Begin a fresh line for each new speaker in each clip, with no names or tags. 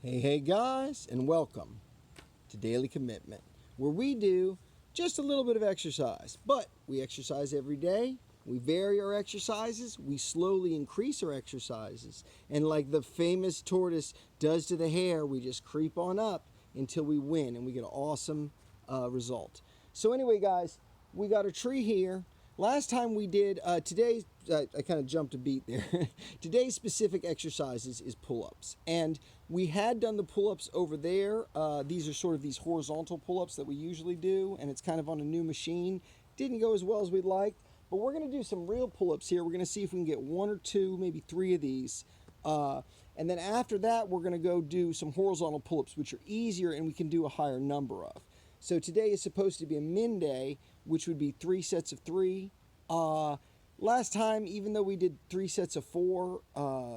Hey guys, and welcome to Daily Commitment, where we do just a little bit of exercise, but we exercise every day. We vary our exercises, we slowly increase our exercises, and like the famous tortoise does to the hare, we just creep on up until we win and we get an awesome result. So, anyway, guys, we got a tree here. Last time we did, today's, I kind of jumped a beat there. Today's specific exercises is pull-ups. And we had done the pull-ups over there. These are sort of these horizontal pull-ups that we usually do, and it's kind of on a new machine. Didn't go as well as we'd like, but we're going to do some real pull-ups here. We're going to see if we can get one or two, maybe three of these. And then after that, we're going to go do some horizontal pull-ups, which are easier and we can do a higher number of. So today is supposed to be a min day, which would be 3 sets of 3. Last time, even though we did 3 sets of 4,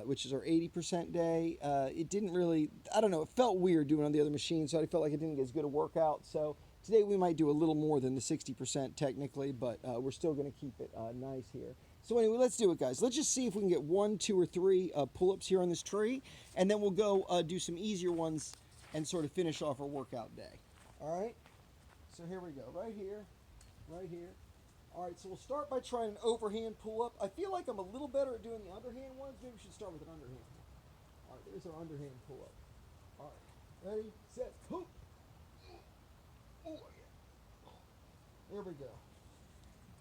which is our 80% day, it didn't really, I don't know, it felt weird doing it on the other machine, so I felt like it didn't get as good a workout. So today we might do a little more than the 60% technically, but we're still going to keep it nice here. So anyway, let's do it, guys. Let's just see if we can get 1, 2, or 3 pull-ups here on this tree, and then we'll go do some easier ones and sort of finish off our workout day. All right? So here we go, right here, right here. All right, so we'll start by trying an overhand pull-up. I feel like I'm a little better at doing the underhand ones. Maybe we should start with an underhand. All right, there's our underhand pull-up. All right, ready, set, hoop. Oh, yeah. There we go.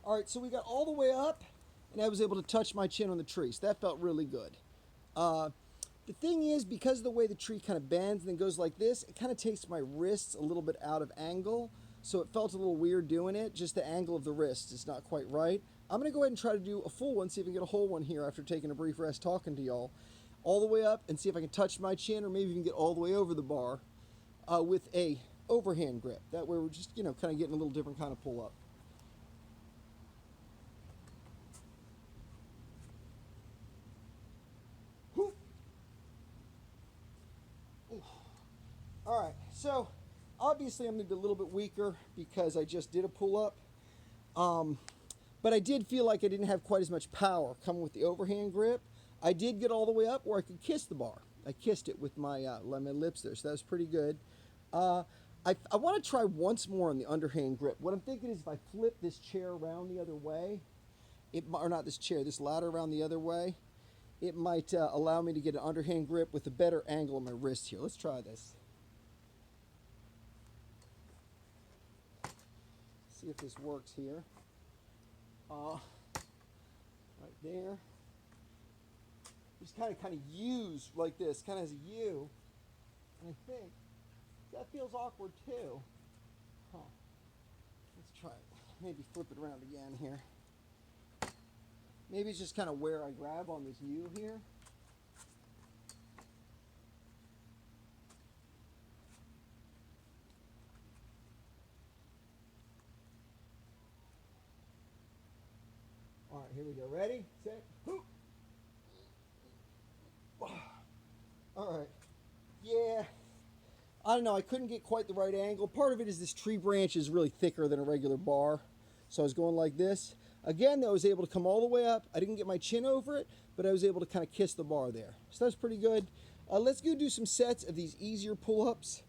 All right, so we got all the way up, and I was able to touch my chin on the tree, so that felt really good. The thing is, because of the way the tree kind of bends and then goes like this, it kind of takes my wrists a little bit out of angle. So it felt a little weird doing it. Just the angle of the wrist is not quite right. I'm going to go ahead and try to do a full one, see if I can get a whole one here after taking a brief rest talking to y'all. All the way up and see if I can touch my chin or maybe even get all the way over the bar with a overhand grip. That way we're just, kind of getting a little different kind of pull up. Whew. All right, so obviously I'm going to be a little bit weaker because I just did a pull-up. But I did feel like I didn't have quite as much power coming with the overhand grip. I did get all the way up where I could kiss the bar. I kissed it with my lips there, so that was pretty good. I want to try once more on the underhand grip. What I'm thinking is if I flip this chair around the other way, or not this chair, this ladder around the other way, it might allow me to get an underhand grip with a better angle on my wrist here. Let's try this. See if this works here. Right there. Just kind of U's like this, kind of as a U. And I think that feels awkward too. Huh. Let's try it. Maybe flip it around again here. Maybe it's just kind of where I grab on this U here. All right, here we go. Ready, set, hoop. All right. Yeah. I don't know. I couldn't get quite the right angle. Part of it is this tree branch is really thicker than a regular bar. So I was going like this. Again, I was able to come all the way up. I didn't get my chin over it, but I was able to kind of kiss the bar there. So that's pretty good. Let's go do some sets of these easier pull-ups,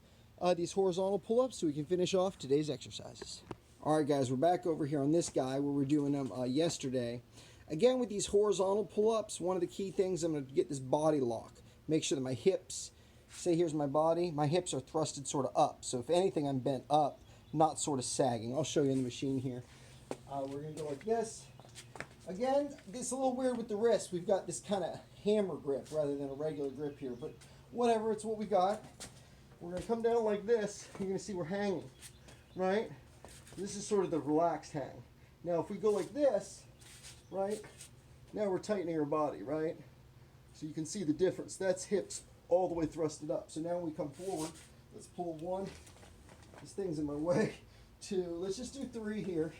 these horizontal pull-ups, so we can finish off today's exercises. All right, guys, we're back over here on this guy where we're doing them yesterday. Again, with these horizontal pull-ups, one of the key things, I'm going to get this body lock. Make sure that my hips, say here's my body, my hips are thrusted sort of up. So if anything, I'm bent up, not sort of sagging. I'll show you in the machine here. We're going to go like this. Again, it's a little weird with the wrist. We've got this kind of hammer grip rather than a regular grip here. But whatever, it's what we got. We're going to come down like this. You're going to see we're hanging, right? This is sort of the relaxed hang. Now, if we go like this, right, now we're tightening our body, right? So you can see the difference. That's hips all the way thrusted up. So now when we come forward, let's pull 1. This thing's in my way. 2. Let's just do 3 here.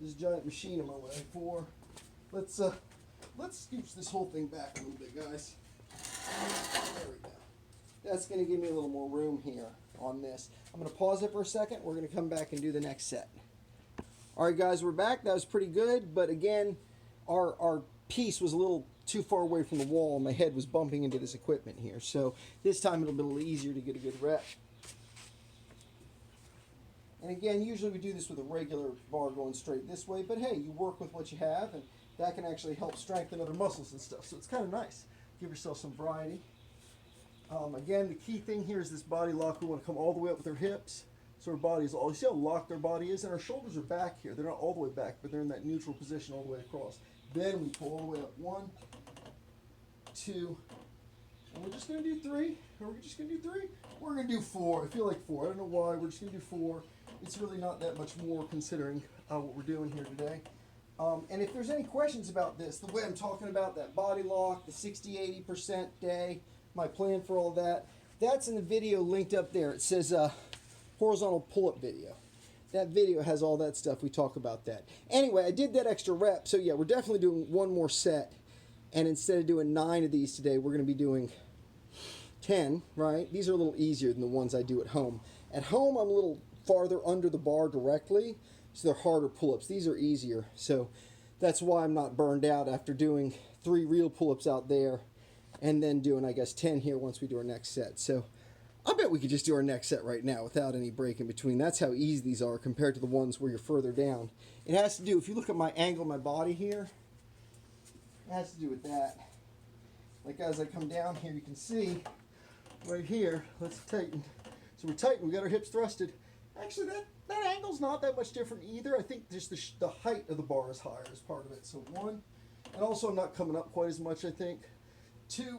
This giant machine in my way. 4. Let's scooch this whole thing back a little bit, guys. There we go. That's going to give me a little more room here on this. I'm going to pause it for a second. We're going to come back and do the next set. All right, guys, we're back. That was pretty good, but again, our piece was a little too far away from the wall and my head was bumping into this equipment here. So this time it'll be a little easier to get a good rep. And again, usually we do this with a regular bar going straight this way, but hey, you work with what you have, and that can actually help strengthen other muscles and stuff. So it's kind of nice. Give yourself some variety. Again, the key thing here is this body lock. We want to come all the way up with our hips. So our body is all, you see how locked our body is? And our shoulders are back here. They're not all the way back, but they're in that neutral position all the way across. Then we pull all the way up. 1, 2, and we're just going to do 3. Or we're just going to do 3. We're going to do 4. I feel like 4. I don't know why. We're just going to do 4. It's really not that much more considering what we're doing here today. And if there's any questions about this, the way I'm talking about that body lock, the 60-80% day, my plan for all that, that's in the video linked up there. It says horizontal pull-up video. That video has all that stuff. We talk about that. Anyway, I did that extra rep. So yeah, we're definitely doing one more set. And instead of doing 9 of these today, we're going to be doing 10, right? These are a little easier than the ones I do at home. At home, I'm a little farther under the bar directly, so they're harder pull-ups. These are easier, so that's why I'm not burned out after doing 3 real pull-ups out there and then doing, I guess, 10 here once we do our next set. So I bet we could just do our next set right now without any break in between. That's how easy these are compared to the ones where you're further down. It has to do, if you look at my angle of my body here, it has to do with that. Like as I come down here, you can see right here, let's tighten. So we're tight, we got our hips thrusted. Actually, that angle's not that much different either. I think just the height of the bar is higher as part of it. So 1, and also I'm not coming up quite as much, I think. 2,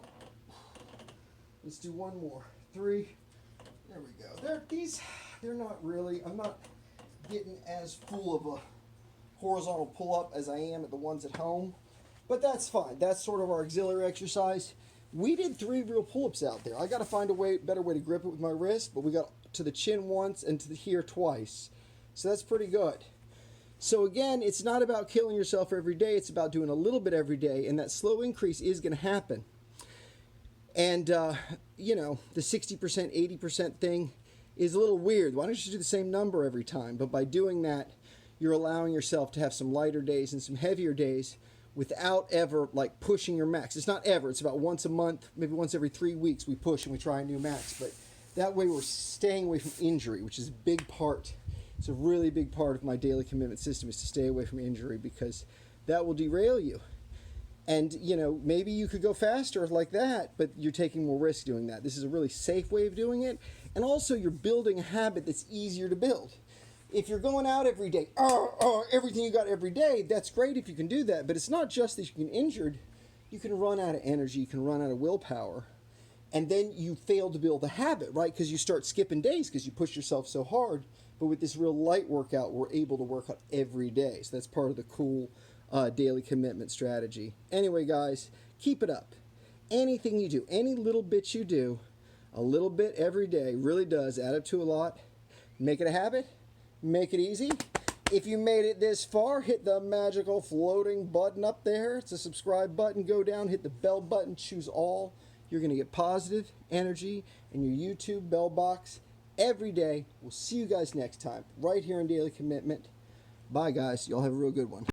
let's do 1 more. 3, there we go. They're not really, I'm not getting as full of a horizontal pull-up as I am at the ones at home, but that's fine. That's sort of our auxiliary exercise. We did 3 real pull-ups out there. I got to find a better way to grip it with my wrist, but we got to the chin once and to the here twice. So that's pretty good. So again, it's not about killing yourself every day. It's about doing a little bit every day, and that slow increase is going to happen. And, you know, the 60%, 80% thing is a little weird. Why don't you do the same number every time? But by doing that, you're allowing yourself to have some lighter days and some heavier days without ever like pushing your max. It's not ever. It's about once a month, maybe once every 3 weeks we push and we try a new max. But that way we're staying away from injury, which is a big part. It's a really big part of my daily commitment system is to stay away from injury because that will derail you. And, you know, maybe you could go faster like that, but you're taking more risk doing that. This is a really safe way of doing it. And also you're building a habit that's easier to build. If you're going out every day, everything you got every day, that's great if you can do that. But it's not just that you can get injured. You can run out of energy. You can run out of willpower. And then you fail to build a habit, right? Because you start skipping days because you push yourself so hard. But with this real light workout, we're able to work out every day. So that's part of the cool daily commitment strategy. Anyway, guys, keep it up. Anything you do, any little bit you do, a little bit every day really does add up to a lot. Make it a habit. Make it easy. If you made it this far, hit the magical floating button up there. It's a subscribe button. Go down, hit the bell button, choose all. You're going to get positive energy in your YouTube bell box every day. We'll see you guys next time right here in Daily Commitment. Bye, guys. Y'all have a real good one.